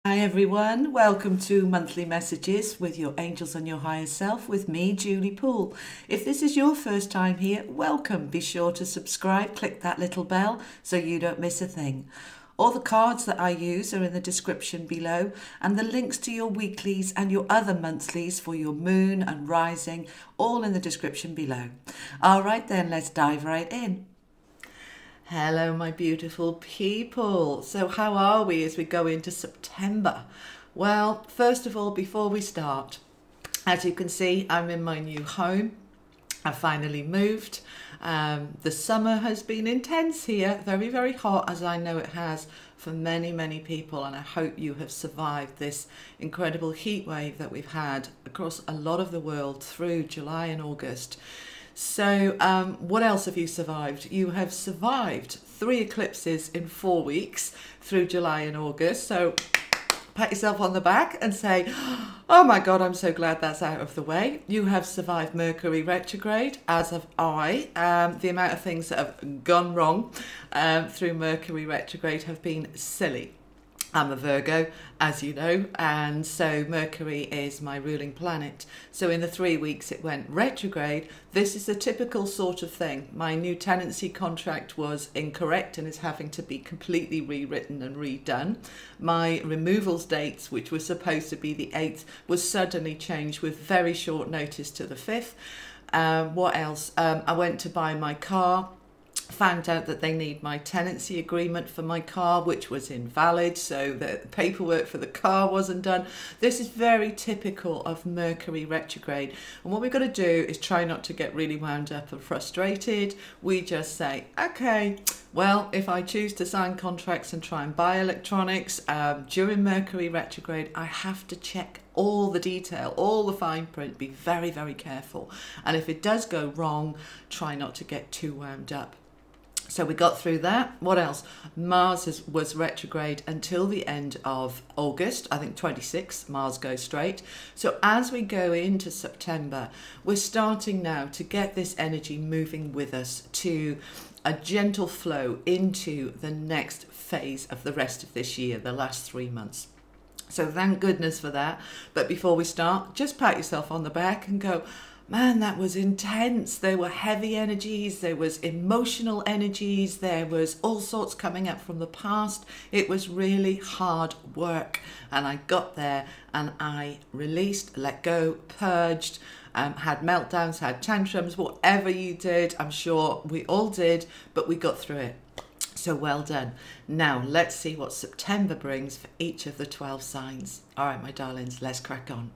Hi everyone, welcome to Monthly Messages with your angels and your higher self with me, Julie Poole. If this is your first time here, welcome. Be sure to subscribe, click that little bell so you don't miss a thing. All the cards that I use are in the description below, and the links to your weeklies and your other monthlies for your moon and rising, all in the description below. All right then, let's dive right in. Hello, my beautiful people. So how are we as we go into September? Well, first of all, before we start, as you can see, I'm in my new home. I finally moved. The summer has been intense here, very, very hot, as I know it has for many, many people. And I hope you have survived this incredible heat wave that we've had across a lot of the world through July and August. So what else have you survived? You have survived 3 eclipses in 4 weeks through July and August. So pat yourself on the back and say, oh my God, I'm so glad that's out of the way. You have survived Mercury retrograde, as have I. The amount of things that have gone wrong through Mercury retrograde have been silly. I'm a Virgo, as you know, and so Mercury is my ruling planet. So in the 3 weeks it went retrograde. This is a typical sort of thing. My new tenancy contract was incorrect and is having to be completely rewritten and redone. My removals dates, which was supposed to be the 8th, was suddenly changed with very short notice to the 5th. What else? I went to buy my car. Found out that they need my tenancy agreement for my car, which was invalid, so the paperwork for the car wasn't done. This is very typical of Mercury retrograde, and what we've got to do is try not to get really wound up and frustrated. We just say, okay, well, if I choose to sign contracts and try and buy electronics during Mercury retrograde, I have to check all the detail, all the fine print, be very, very careful. And if it does go wrong, try not to get too wound up. So we got through that. What else? Mars was retrograde until the end of August. I think 26, Mars goes straight. So as we go into September, we're starting now to get this energy moving with us to a gentle flow into the next phase of the rest of this year, the last 3 months. So thank goodness for that. But before we start, just pat yourself on the back and go, man, that was intense. There were heavy energies, there was emotional energies, there was all sorts coming up from the past. It was really hard work. And I got there and I released, let go, purged, had meltdowns, had tantrums, whatever you did. I'm sure we all did, but we got through it. So well done. Now let's see what September brings for each of the 12 signs. All right, my darlings, let's crack on.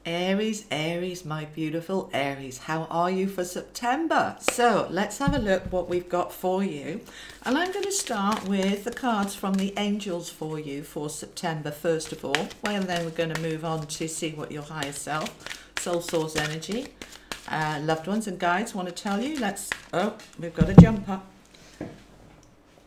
Aries, Aries, my beautiful Aries, how are you for September? So let's have a look what we've got for you. And I'm going to start with the cards from the angels for you for September, first of all. And then we're going to move on to see what your higher self, soul source energy, loved ones and guides want to tell you. Oh, we've got a jump up.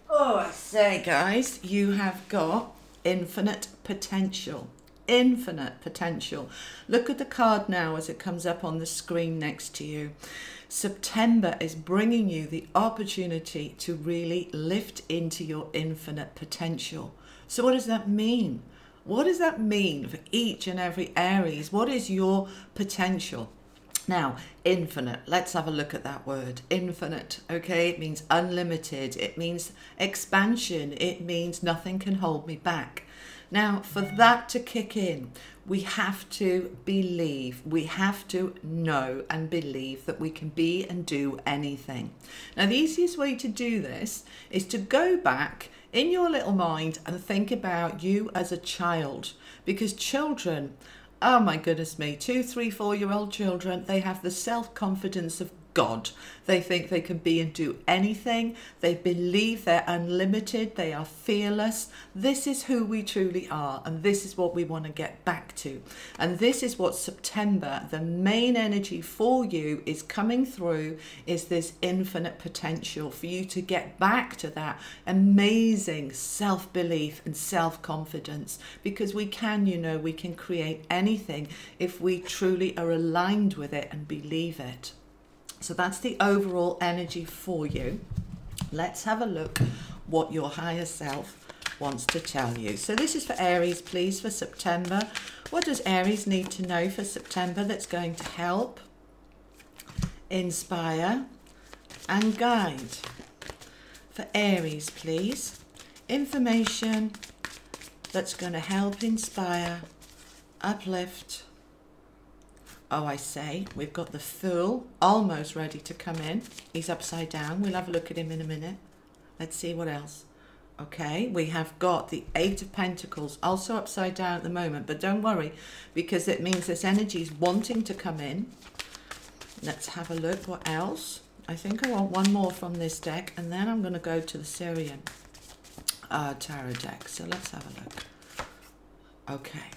Oh, I say, guys, you have got infinite potential. Infinite potential. Look at the card now as it comes up on the screen next to you. September is bringing you the opportunity to really lift into your infinite potential. So what does that mean? What does that mean for each and every Aries? What is your potential? Now, infinite, let's have a look at that word, infinite, okay? It means unlimited, it means expansion, it means nothing can hold me back. Now, for that to kick in, we have to believe, we have to know and believe that we can be and do anything. Now, the easiest way to do this is to go back in your little mind and think about you as a child, because children, oh my goodness me, 2, 3, 4-year-old children, they have the self-confidence of God. They think they can be and do anything. They believe they're unlimited. They are fearless. This is who we truly are. And this is what we want to get back to. And this is what September, the main energy for you is coming through, is this infinite potential for you to get back to that amazing self-belief and self-confidence. Because we can, you know, we can create anything if we truly are aligned with it and believe it. So that's the overall energy for you. Let's have a look what your higher self wants to tell you. So this is for Aries, please, for September. What does Aries need to know for September that's going to help, inspire, and guide? For Aries, please. Information that's going to help, inspire, uplift. Oh, I say, we've got the Fool almost ready to come in. He's upside down. We'll have a look at him in a minute. Let's see what else. Okay, we have got the Eight of Pentacles also upside down at the moment, but don't worry, because it means this energy is wanting to come in. Let's have a look. What else? I think I want one more from this deck, and then I'm going to go to the Syrian tarot deck. So let's have a look. Okay.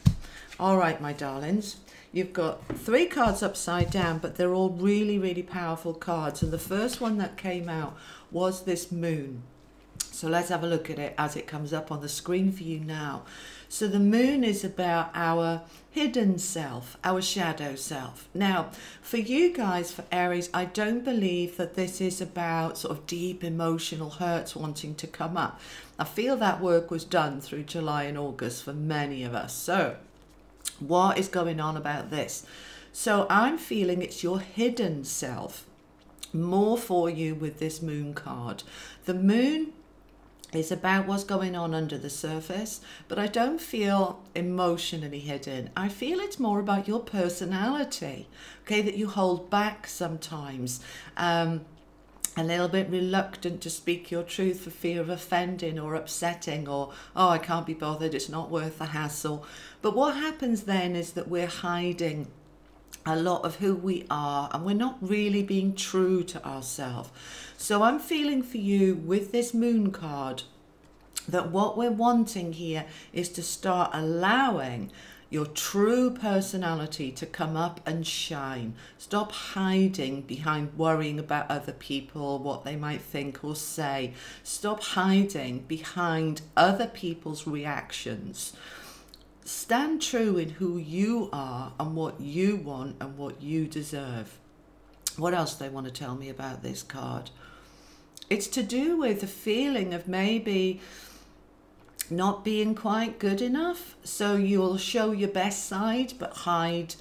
All right, my darlings. You've got 3 cards upside down, but they're all really, really powerful cards. And the first one that came out was this Moon. So let's have a look at it as it comes up on the screen for you now. So the Moon is about our hidden self, our shadow self. Now, for you guys, for Aries, I don't believe that this is about sort of deep emotional hurts wanting to come up. I feel that work was done through July and August for many of us. So what is going on about this? So I'm feeling it's your hidden self more for you with this Moon card. The Moon is about what's going on under the surface, but I don't feel emotionally hidden. I feel it's more about your personality, okay, that you hold back sometimes. A little bit reluctant to speak your truth for fear of offending or upsetting, or, oh, I can't be bothered, it's not worth the hassle. But what happens then is that we're hiding a lot of who we are, and we're not really being true to ourselves. So I'm feeling for you with this Moon card that what we're wanting here is to start allowing your true personality to come up and shine. Stop hiding behind worrying about other people, what they might think or say. Stop hiding behind other people's reactions. Stand true in who you are and what you want and what you deserve. What else do they want to tell me about this card? It's to do with the feeling of maybe not being quite good enough. So you'll show your best side but hide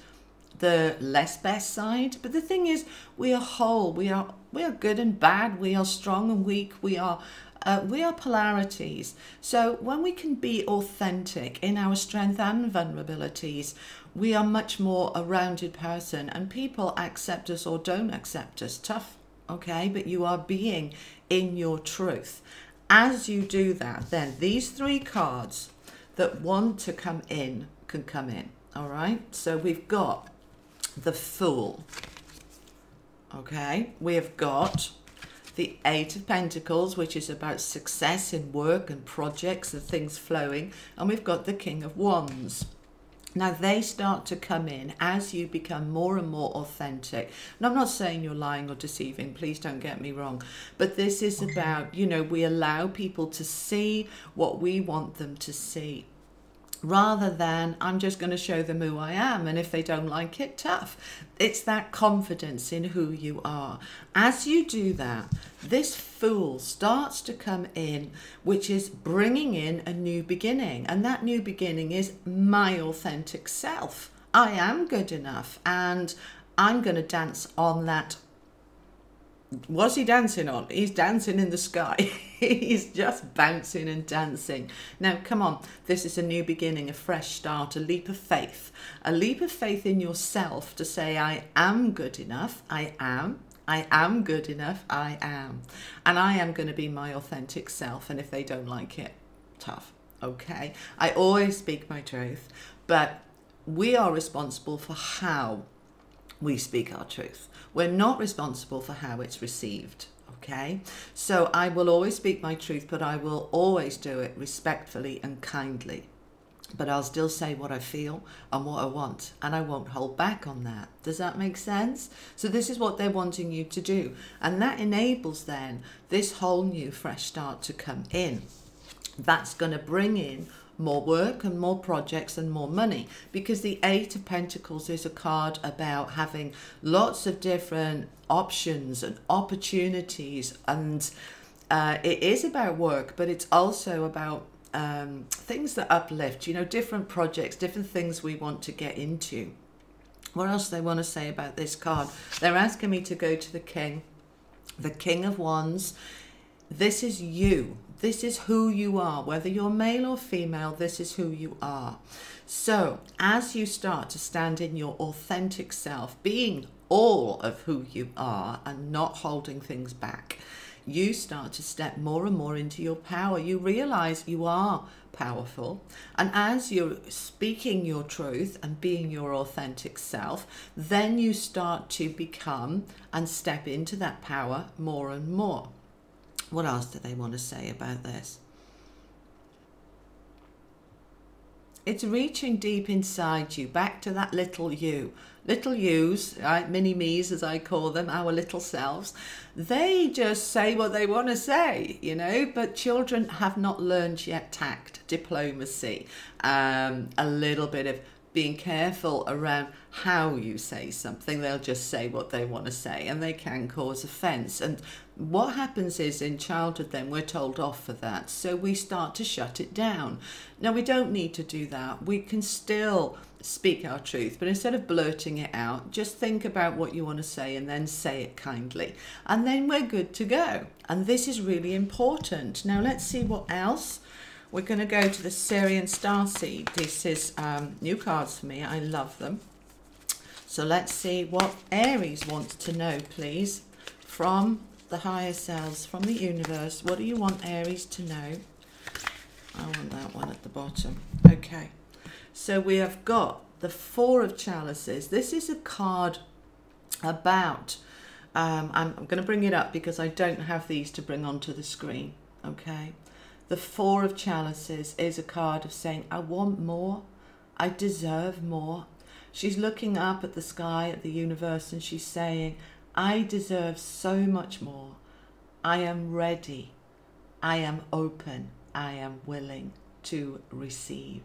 the less best side. But the thing is, we are whole. We are good and bad. We are strong and weak. We are polarities. So when we can be authentic in our strength and vulnerabilities, we are much more a rounded person, and people accept us or don't accept us. Tough, okay? But you are being in your truth. As you do that, then these 3 cards that want to come in can come in, all right? So we've got the Fool, okay? We have got the Eight of Pentacles, which is about success in work and projects and things flowing. And we've got the King of Wands. Now, they start to come in as you become more and more authentic. And I'm not saying you're lying or deceiving, please don't get me wrong. But this is about, you know, we allow people to see what we want them to see, rather than I'm just going to show them who I am, and if they don't like it, tough. It's that confidence in who you are. As you do that, this Fool starts to come in, which is bringing in a new beginning, and that new beginning is my authentic self. I am good enough, and I'm going to dance on that. What's he dancing on? He's dancing in the sky. He's just bouncing and dancing. Now, come on. This is a new beginning, a fresh start, a leap of faith. A leap of faith in yourself to say, I am good enough. I am good enough. I am. And I am going to be my authentic self. And if they don't like it, tough. Okay. I always speak my truth, but we are responsible for how we speak our truth. We're not responsible for how it's received, okay? So I will always speak my truth, but I will always do it respectfully and kindly. But I'll still say what I feel and what I want, and I won't hold back on that. Does that make sense? So this is what they're wanting you to do. And that enables then this whole new fresh start to come in. That's going to bring in more work and more projects and more money, because the Eight of Pentacles is a card about having lots of different options and opportunities, and it is about work, but it's also about things that uplift, you know, different projects, different things we want to get into. What else do they want to say about this card? They're asking me to go to the King of Wands. This is you. This is who you are. Whether you're male or female, this is who you are. So as you start to stand in your authentic self, being all of who you are and not holding things back, you start to step more and more into your power. You realize you are powerful. And as you're speaking your truth and being your authentic self, then you start to become and step into that power more and more. What else do they want to say about this? It's reaching deep inside you, back to that little you. Little yous, right? Mini me's as I call them, our little selves. They just say what they want to say, you know, but children have not learned yet tact, diplomacy, a little bit of being careful around how you say something. They'll just say what they want to say, and they can cause offense. And what happens is in childhood then we're told off for that, so we start to shut it down. Now we don't need to do that. We can still speak our truth, but instead of blurting it out, just think about what you want to say and then say it kindly, and then we're good to go. And this is really important. Now let's see what else. We're going to go to the Syrian Starseed. This is new cards for me. I love them. So let's see what Aries wants to know, please, from the higher selves, from the universe. What do you want Aries to know? I want that one at the bottom. Okay. So we have got the Four of Chalices. This is a card about, I'm going to bring it up because I don't have these to bring onto the screen. Okay. The Four of Chalices is a card of saying, I want more. I deserve more. She's looking up at the sky, at the universe, and she's saying, I deserve so much more. I am ready. I am open. I am willing to receive.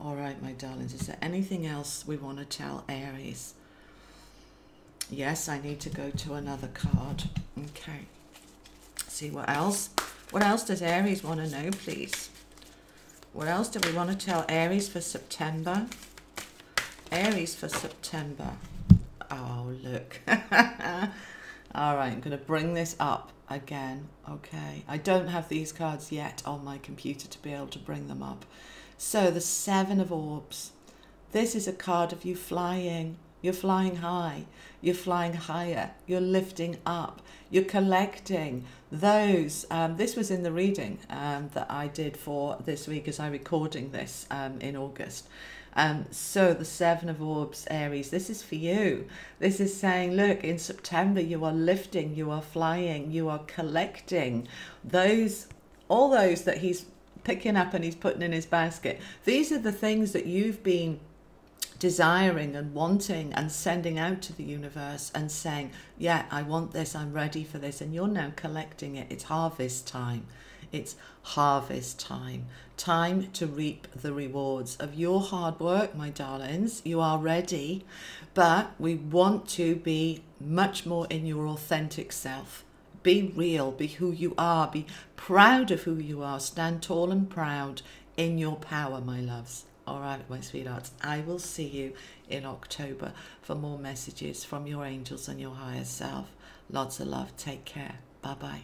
All right, my darlings, is there anything else we want to tell Aries? Yes, I need to go to another card. Okay. See what else? What else does Aries want to know, please? What else do we want to tell Aries for September? Aries for September. Oh, look. All right, I'm going to bring this up again. Okay. I don't have these cards yet on my computer to be able to bring them up. So the Seven of Orbs. This is a card of you flying. You're flying high. You're flying higher. You're lifting up. You're collecting those. This was in the reading that I did for this week as I'm recording this in August. So the Seven of Orbs, Aries, this is for you. This is saying, look, in September you are lifting, you are flying, you are collecting those, all those that he's picking up and he's putting in his basket. These are the things that you've been desiring and wanting and sending out to the universe and saying, yeah, I want this, I'm ready for this, and you're now collecting it. It's harvest time. It's harvest time. Time to reap the rewards of your hard work, my darlings. You are ready, but we want to be much more in your authentic self. Be real, be who you are, be proud of who you are. Stand tall and proud in your power, my loves. All right, my sweethearts, I will see you in October for more messages from your angels and your higher self. Lots of love. Take care. Bye-bye.